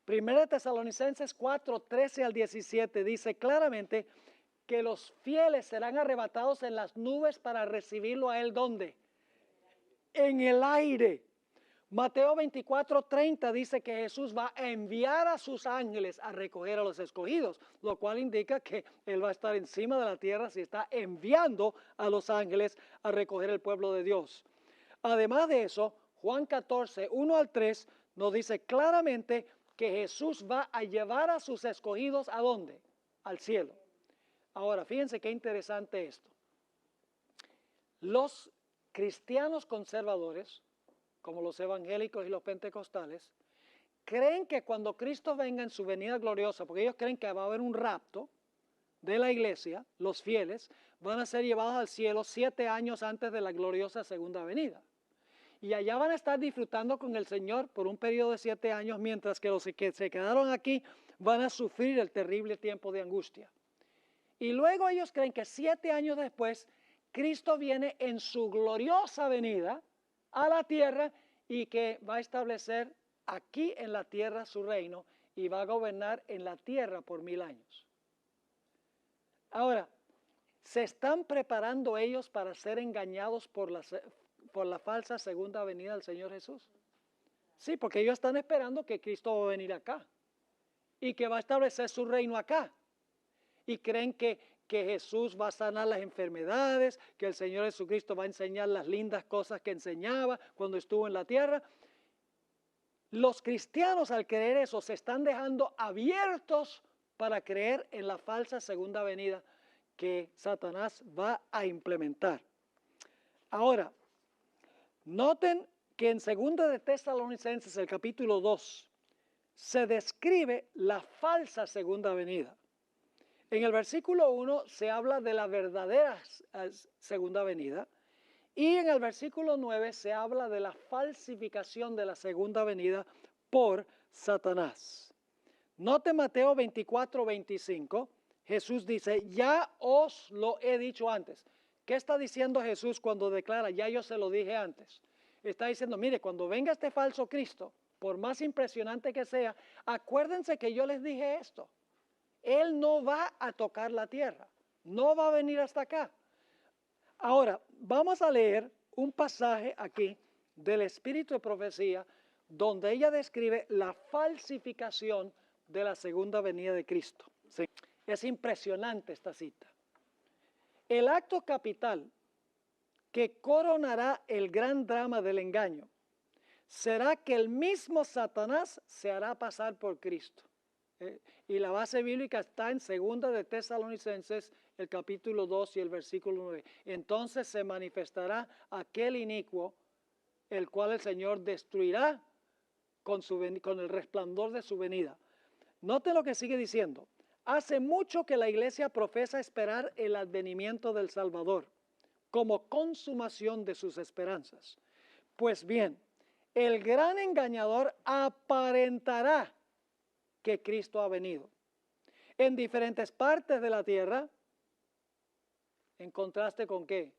Speaker 1: Primera Tesalonicenses 4:13 al 17 dice claramente que los fieles serán arrebatados en las nubes para recibirlo a Él, ¿dónde? En el aire. Mateo 24:30 dice que Jesús va a enviar a sus ángeles a recoger a los escogidos, lo cual indica que Él va a estar encima de la tierra si está enviando a los ángeles a recoger el pueblo de Dios. Además de eso, Juan 14:1 al 3 nos dice claramente que Jesús va a llevar a sus escogidos ¿a dónde? Al cielo. Ahora, fíjense qué interesante esto. Los cristianos conservadores, como los evangélicos y los pentecostales, creen que cuando Cristo venga en su venida gloriosa, porque ellos creen que va a haber un rapto de la iglesia, los fieles van a ser llevados al cielo 7 años antes de la gloriosa segunda venida. Y allá van a estar disfrutando con el Señor por un periodo de 7 años, mientras que los que se quedaron aquí van a sufrir el terrible tiempo de angustia. Y luego ellos creen que 7 años después, Cristo viene en su gloriosa venida a la tierra y que va a establecer aquí en la tierra su reino y va a gobernar en la tierra por 1000 años. Ahora, ¿se están preparando ellos para ser engañados por la falsa segunda venida del Señor Jesús? Sí, porque ellos están esperando que Cristo va a venir acá y que va a establecer su reino acá. Y creen que Jesús va a sanar las enfermedades, que el Señor Jesucristo va a enseñar las lindas cosas que enseñaba cuando estuvo en la tierra. Los cristianos, al creer eso, se están dejando abiertos para creer en la falsa segunda venida que Satanás va a implementar. Ahora, noten que en 2 de Tesalonicenses, el capítulo 2, se describe la falsa segunda venida. En el versículo 1 se habla de la verdadera segunda venida y en el versículo 9 se habla de la falsificación de la segunda venida por Satanás. Note Mateo 24, 25, Jesús dice, ya os lo he dicho antes. ¿Qué está diciendo Jesús cuando declara, ya yo se lo dije antes? Está diciendo, mire, cuando venga este falso Cristo, por más impresionante que sea, acuérdense que yo les dije esto. Él no va a tocar la tierra, no va a venir hasta acá. Ahora, vamos a leer un pasaje aquí del Espíritu de Profecía, donde ella describe la falsificación de la segunda venida de Cristo. Sí. Es impresionante esta cita. El acto capital que coronará el gran drama del engaño será que el mismo Satanás se hará pasar por Cristo. Y la base bíblica está en 2 de Tesalonicenses, el capítulo 2 y el versículo 9. Entonces se manifestará aquel inicuo, el cual el Señor destruirá con el resplandor de su venida. Note lo que sigue diciendo. Hace mucho que la iglesia profesa esperar el advenimiento del Salvador como consumación de sus esperanzas. Pues bien, el gran engañador aparentará que Cristo ha venido. En diferentes partes de la tierra, ¿en contraste con qué?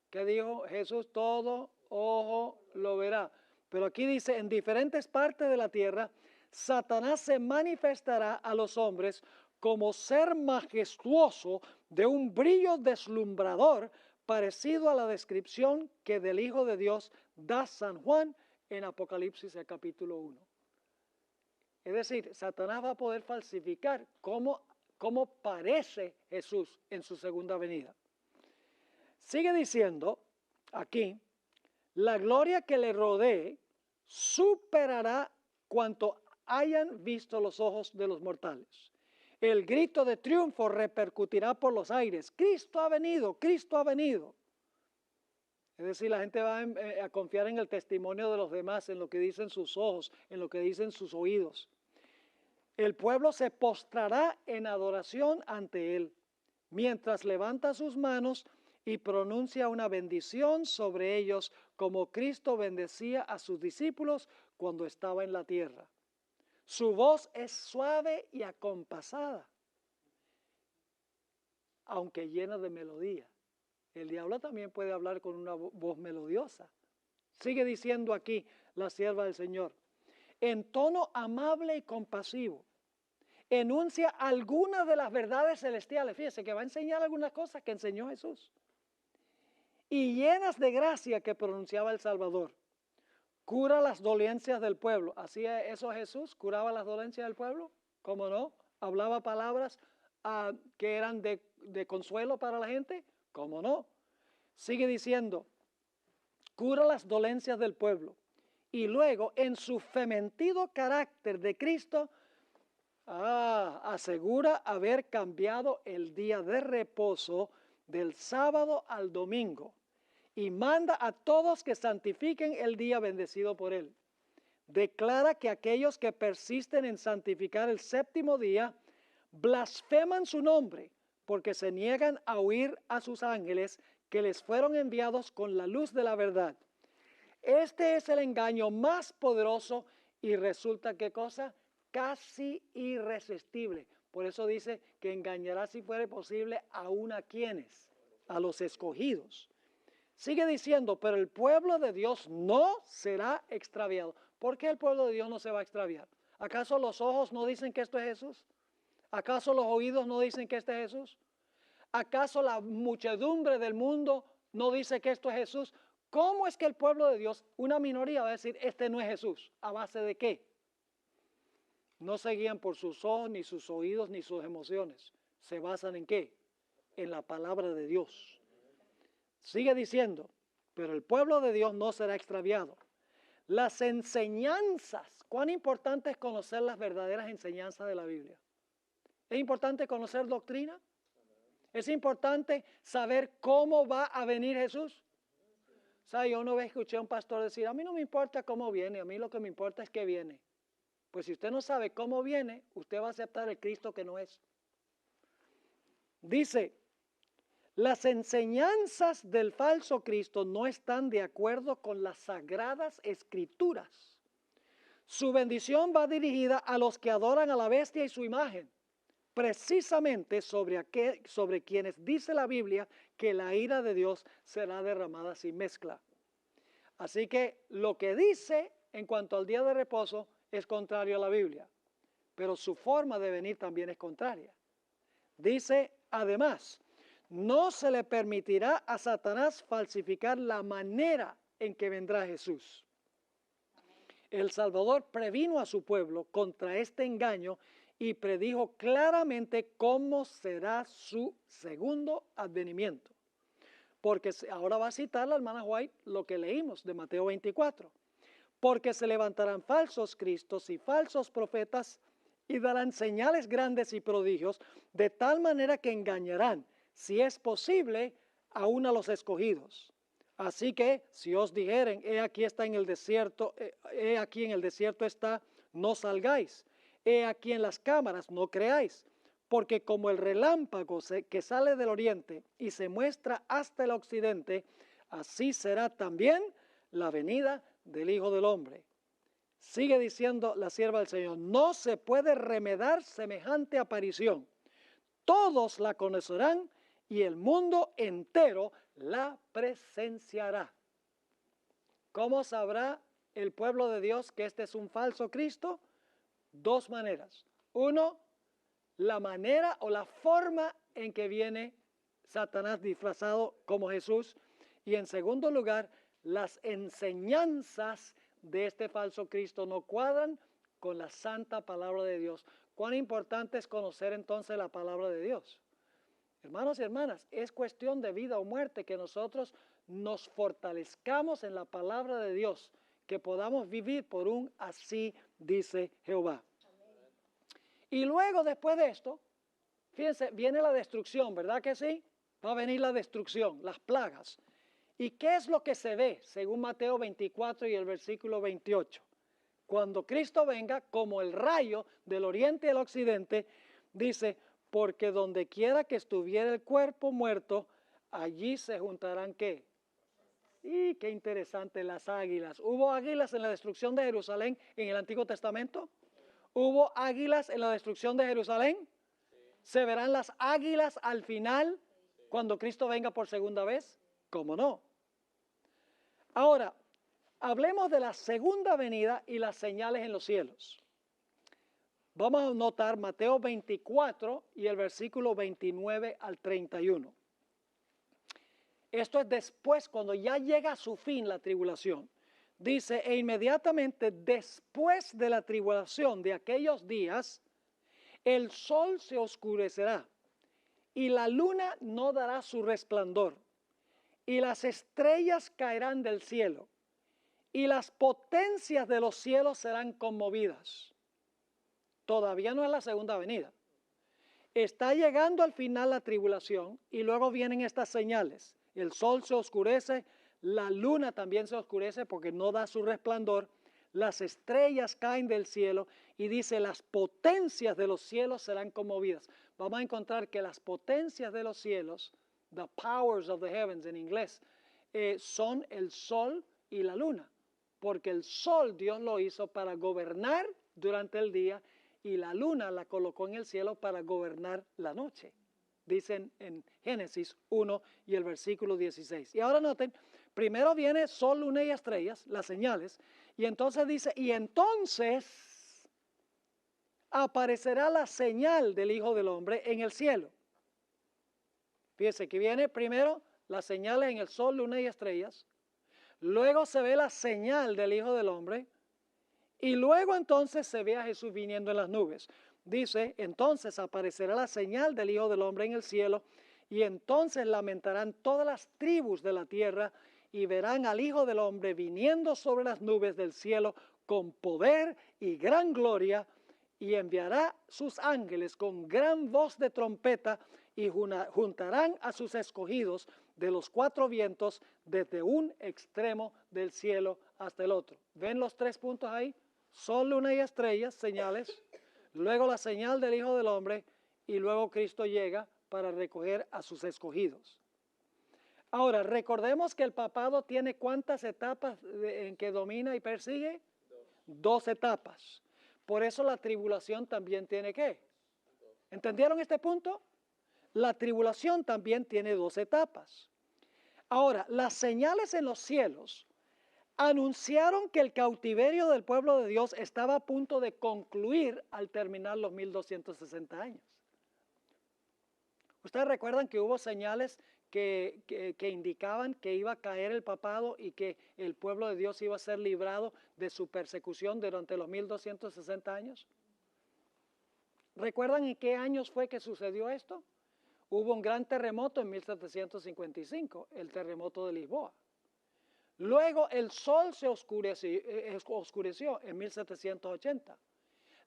Speaker 1: ¿Qué dijo Jesús? Todo ojo lo verá. Pero aquí dice, en diferentes partes de la tierra, Satanás se manifestará a los hombres como ser majestuoso de un brillo deslumbrador parecido a la descripción que del Hijo de Dios da San Juan en Apocalipsis el capítulo 1. Es decir, Satanás va a poder falsificar cómo parece Jesús en su segunda venida. Sigue diciendo aquí, la gloria que le rodee superará cuanto hayan visto los ojos de los mortales. El grito de triunfo repercutirá por los aires. Cristo ha venido, Cristo ha venido. Es decir, la gente va a confiar en el testimonio de los demás, en lo que dicen sus ojos, en lo que dicen sus oídos. El pueblo se postrará en adoración ante él, mientras levanta sus manos y pronuncia una bendición sobre ellos, como Cristo bendecía a sus discípulos cuando estaba en la tierra. Su voz es suave y acompasada, aunque llena de melodía. El diablo también puede hablar con una voz melodiosa. Sigue diciendo aquí la sierva del Señor. En tono amable y compasivo, enuncia algunas de las verdades celestiales. Fíjese que va a enseñar algunas cosas que enseñó Jesús. Y llenas de gracia que pronunciaba el Salvador. Cura las dolencias del pueblo. ¿Hacía eso Jesús? ¿Curaba las dolencias del pueblo? ¿Cómo no? ¿Hablaba palabras que eran de consuelo para la gente? ¿Cómo no? Sigue diciendo, cura las dolencias del pueblo. Y luego, en su fementido carácter de Cristo, asegura haber cambiado el día de reposo del sábado al domingo y manda a todos que santifiquen el día bendecido por él. Declara que aquellos que persisten en santificar el séptimo día blasfeman su nombre porque se niegan a oír a sus ángeles que les fueron enviados con la luz de la verdad. Este es el engaño más poderoso y resulta, ¿qué cosa? Casi irresistible. Por eso dice que engañará, si fuere posible, aún a quienes, a los escogidos. Sigue diciendo, pero el pueblo de Dios no será extraviado. ¿Por qué el pueblo de Dios no se va a extraviar? ¿Acaso los ojos no dicen que esto es Jesús? ¿Acaso los oídos no dicen que este es Jesús? ¿Acaso la muchedumbre del mundo no dice que esto es Jesús? ¿Cómo es que el pueblo de Dios, una minoría, va a decir, este no es Jesús? ¿A base de qué? No se guían por sus ojos, ni sus oídos, ni sus emociones. ¿Se basan en qué? En la palabra de Dios. Sigue diciendo, pero el pueblo de Dios no será extraviado. Las enseñanzas, ¿cuán importante es conocer las verdaderas enseñanzas de la Biblia? ¿Es importante conocer doctrina? ¿Es importante saber cómo va a venir Jesús? O sea, yo una vez escuché a un pastor decir, a mí no me importa cómo viene, a mí lo que me importa es que viene. Pues si usted no sabe cómo viene, usted va a aceptar el Cristo que no es. Dice, las enseñanzas del falso Cristo no están de acuerdo con las sagradas escrituras. Su bendición va dirigida a los que adoran a la bestia y su imagen, precisamente sobre quienes dice la Biblia que la ira de Dios será derramada sin mezcla. Así que lo que dice en cuanto al día de reposo es contrario a la Biblia, pero su forma de venir también es contraria. Dice, además, no se le permitirá a Satanás falsificar la manera en que vendrá Jesús. El Salvador previno a su pueblo contra este engaño y predijo claramente cómo será su segundo advenimiento. Porque ahora va a citar la hermana White lo que leímos de Mateo 24. Porque se levantarán falsos cristos y falsos profetas y darán señales grandes y prodigios, de tal manera que engañarán, si es posible, aún a los escogidos. Así que si os dijeren, he aquí está en el desierto, he aquí en el desierto está, no salgáis. He aquí en las cámaras, no creáis. Porque como el relámpago que sale del oriente y se muestra hasta el occidente, así será también la venida del Hijo del Hombre. Sigue diciendo la sierva del Señor, no se puede remediar semejante aparición. Todos la conocerán y el mundo entero la presenciará. ¿Cómo sabrá el pueblo de Dios que este es un falso Cristo? Dos maneras. Uno, la manera o la forma en que viene Satanás disfrazado como Jesús. Y en segundo lugar, las enseñanzas de este falso Cristo no cuadran con la santa palabra de Dios. ¿Cuán importante es conocer entonces la palabra de Dios? Hermanos y hermanas, es cuestión de vida o muerte que nosotros nos fortalezcamos en la palabra de Dios, que podamos vivir por un así dice Jehová. Y luego después de esto, fíjense, viene la destrucción, ¿verdad que sí? Va a venir la destrucción, las plagas. ¿Y qué es lo que se ve según Mateo 24 y el versículo 28? Cuando Cristo venga como el rayo del oriente y el occidente, dice, porque donde quiera que estuviera el cuerpo muerto, allí se juntarán ¿qué? Y qué interesante, las águilas. ¿Hubo águilas en la destrucción de Jerusalén en el Antiguo Testamento? ¿Hubo águilas en la destrucción de Jerusalén? ¿Se verán las águilas al final cuando Cristo venga por segunda vez? ¿Cómo no? Ahora, hablemos de la segunda venida y las señales en los cielos. Vamos a notar Mateo 24 y el versículo 29 al 31. Esto es después, cuando ya llega a su fin la tribulación. Dice, e inmediatamente después de la tribulación de aquellos días, el sol se oscurecerá y la luna no dará su resplandor y las estrellas caerán del cielo y las potencias de los cielos serán conmovidas. Todavía no es la segunda venida. Está llegando al final la tribulación y luego vienen estas señales. El sol se oscurece, la luna también se oscurece porque no da su resplandor, las estrellas caen del cielo y dice las potencias de los cielos serán conmovidas. Vamos a encontrar que las potencias de los cielos, the powers of the heavens en inglés, son el sol y la luna. Porque el sol Dios lo hizo para gobernar durante el día y la luna la colocó en el cielo para gobernar la noche. Dicen en Génesis 1 y el versículo 16. Y ahora noten, primero viene sol, luna y estrellas, las señales, y entonces dice, y entonces aparecerá la señal del Hijo del Hombre en el cielo. Fíjense que viene primero las señales en el sol, luna y estrellas, luego se ve la señal del Hijo del Hombre, y luego entonces se ve a Jesús viniendo en las nubes. Dice, entonces aparecerá la señal del Hijo del Hombre en el cielo, y entonces lamentarán todas las tribus de la tierra, y verán al Hijo del Hombre viniendo sobre las nubes del cielo con poder y gran gloria, y enviará sus ángeles con gran voz de trompeta, y juntarán a sus escogidos de los cuatro vientos desde un extremo del cielo hasta el otro. ¿Ven los 3 puntos ahí? Sol, luna y estrellas, señales. Luego la señal del Hijo del Hombre y luego Cristo llega para recoger a sus escogidos. Ahora, recordemos que el papado tiene ¿cuántas etapas en que domina y persigue? Dos etapas. Por eso la tribulación también tiene ¿qué? ¿Entendieron este punto? La tribulación también tiene dos etapas. Ahora, las señales en los cielos anunciaron que el cautiverio del pueblo de Dios estaba a punto de concluir al terminar los 1260 años. Ustedes recuerdan que hubo señales que indicaban que iba a caer el papado y que el pueblo de Dios iba a ser librado de su persecución durante los 1260 años. ¿Recuerdan en qué años fue que sucedió esto? Hubo un gran terremoto en 1755, el terremoto de Lisboa. Luego el sol se oscureció en 1780.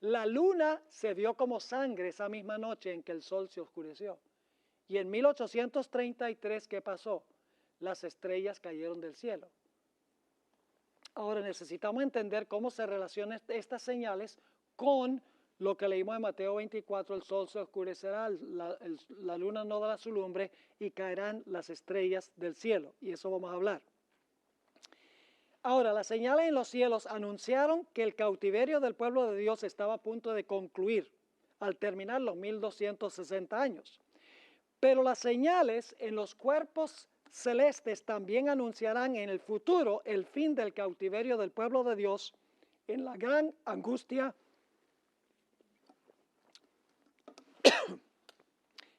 Speaker 1: La luna se vio como sangre esa misma noche en que el sol se oscureció. Y en 1833, ¿qué pasó? Las estrellas cayeron del cielo. Ahora necesitamos entender cómo se relacionan estas señales con lo que leímos en Mateo 24, el sol se oscurecerá, la luna no dará su lumbre y caerán las estrellas del cielo. Y eso vamos a hablar. Ahora, las señales en los cielos anunciaron que el cautiverio del pueblo de Dios estaba a punto de concluir al terminar los 1260 años. Pero las señales en los cuerpos celestes también anunciarán en el futuro el fin del cautiverio del pueblo de Dios en la gran angustia,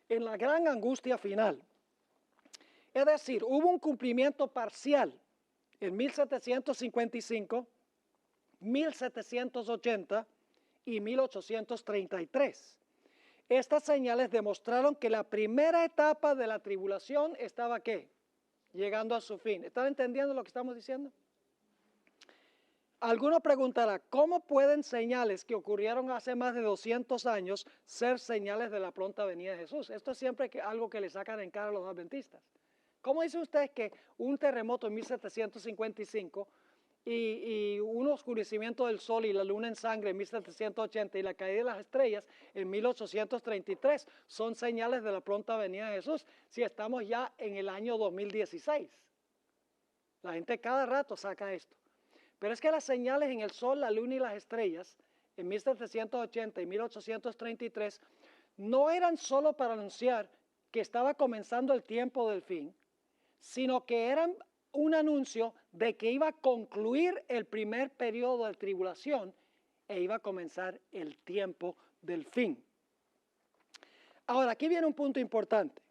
Speaker 1: en la gran angustia final. Es decir, hubo un cumplimiento parcial en 1755, 1780 y 1833. Estas señales demostraron que la primera etapa de la tribulación estaba ¿qué? Llegando a su fin. ¿Están entendiendo lo que estamos diciendo? Alguno preguntará, ¿cómo pueden señales que ocurrieron hace más de 200 años ser señales de la pronta venida de Jesús? Esto es siempre algo que le sacan en cara a los adventistas. ¿Cómo dice usted que un terremoto en 1755 y un oscurecimiento del sol y la luna en sangre en 1780 y la caída de las estrellas en 1833 son señales de la pronta venida de Jesús si estamos ya en el año 2016? La gente cada rato saca esto. Pero es que las señales en el sol, la luna y las estrellas en 1780 y 1833 no eran solo para anunciar que estaba comenzando el tiempo del fin, sino que eran un anuncio de que iba a concluir el primer periodo de tribulación e iba a comenzar el tiempo del fin. Ahora, aquí viene un punto importante.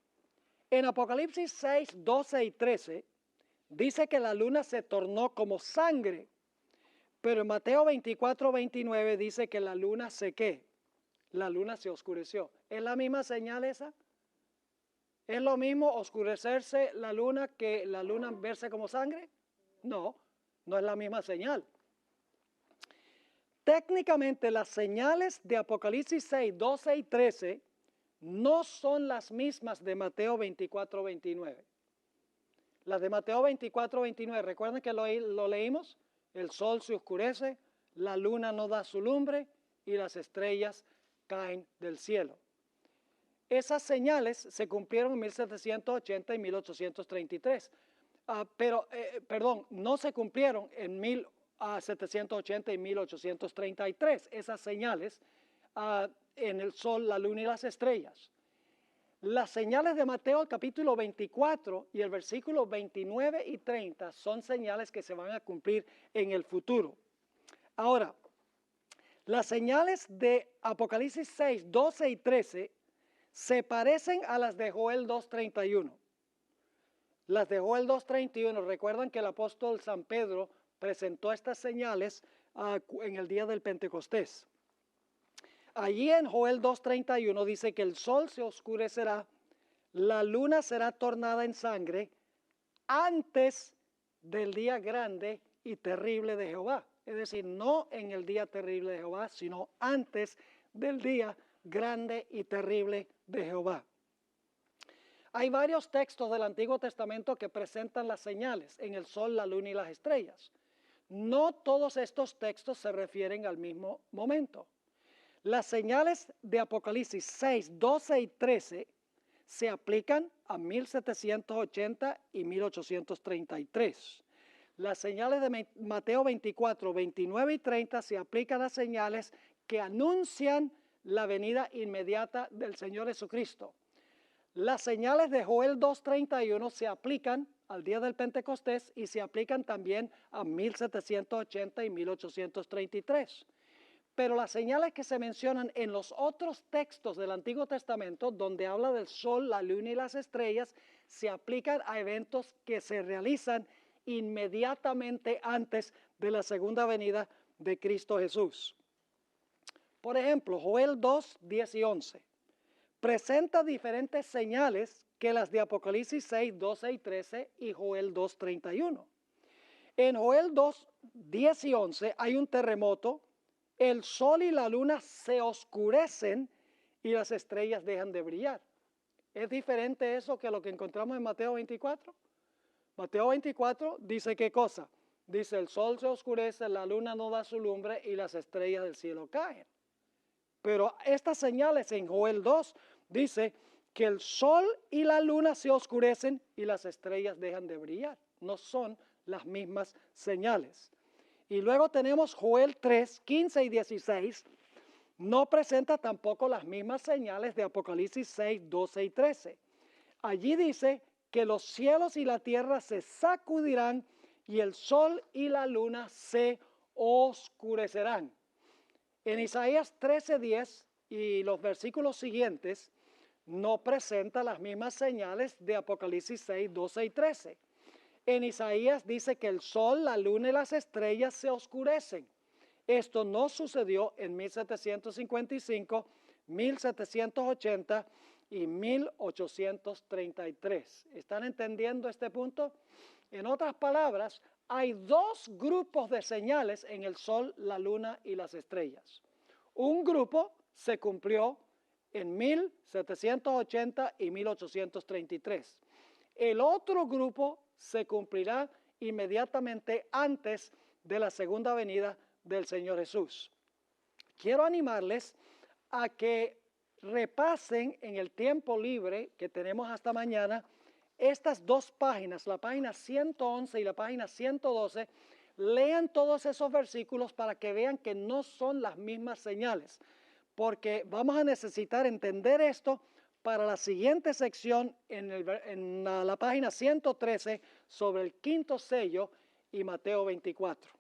Speaker 1: En Apocalipsis 6, 12 y 13, dice que la luna se tornó como sangre, pero en Mateo 24, 29 dice que la luna se ¿qué? La luna se oscureció. ¿Es la misma señal esa? ¿Es lo mismo oscurecerse la luna que la luna verse como sangre? No, no es la misma señal. Técnicamente las señales de Apocalipsis 6, 12 y 13 no son las mismas de Mateo 24, 29. Las de Mateo 24, 29, ¿recuerdan que lo leímos? El sol se oscurece, la luna no da su lumbre y las estrellas caen del cielo. Esas señales se cumplieron en 1780 y 1833. No se cumplieron en 1780 y 1833. Esas señales en el sol, la luna y las estrellas. Las señales de Mateo capítulo 24 y el versículo 29 y 30 son señales que se van a cumplir en el futuro. Ahora, las señales de Apocalipsis 6, 12 y 13 se parecen a las de Joel 2:31. Las de Joel 2:31, recuerdan que el apóstol San Pedro presentó estas señales en el día del Pentecostés. Allí en Joel 2:31 dice que el sol se oscurecerá, la luna será tornada en sangre antes del día grande y terrible de Jehová. Es decir, no en el día terrible de Jehová, sino antes del día grande y terrible de Jehová. Hay varios textos del Antiguo Testamento que presentan las señales en el sol, la luna y las estrellas. No todos estos textos se refieren al mismo momento. Las señales de Apocalipsis 6, 12 y 13 se aplican a 1780 y 1833. Las señales de Mateo 24, 29 y 30 se aplican a señales que anuncian la venida inmediata del Señor Jesucristo. Las señales de Joel 2:31 se aplican al día del Pentecostés y se aplican también a 1780 y 1833. Pero las señales que se mencionan en los otros textos del Antiguo Testamento, donde habla del sol, la luna y las estrellas, se aplican a eventos que se realizan inmediatamente antes de la segunda venida de Cristo Jesús. Por ejemplo, Joel 2, 10 y 11 presenta diferentes señales que las de Apocalipsis 6, 12 y 13 y Joel 2, 31. En Joel 2, 10 y 11 hay un terremoto, el sol y la luna se oscurecen y las estrellas dejan de brillar. ¿Es diferente eso que lo que encontramos en Mateo 24? Mateo 24 dice ¿qué cosa? Dice el sol se oscurece, la luna no da su lumbre y las estrellas del cielo caen. Pero estas señales en Joel 2 dice que el sol y la luna se oscurecen y las estrellas dejan de brillar. No son las mismas señales. Y luego tenemos Joel 3, 15 y 16. No presenta tampoco las mismas señales de Apocalipsis 6, 12 y 13. Allí dice que los cielos y la tierra se sacudirán y el sol y la luna se oscurecerán. En Isaías 13:10 y los versículos siguientes no presenta las mismas señales de Apocalipsis 6, 12 y 13. En Isaías dice que el sol, la luna y las estrellas se oscurecen. Esto no sucedió en 1755, 1780 y 1833. ¿Están entendiendo este punto? En otras palabras, hay dos grupos de señales en el sol, la luna y las estrellas. Un grupo se cumplió en 1780 y 1833. El otro grupo se cumplirá inmediatamente antes de la segunda venida del Señor Jesús. Quiero animarles a que repasen en el tiempo libre que tenemos hasta mañana estas dos páginas, la página 111 y la página 112, lean todos esos versículos para que vean que no son las mismas señales, porque vamos a necesitar entender esto para la siguiente sección en la página 113 sobre el quinto sello y Mateo 24.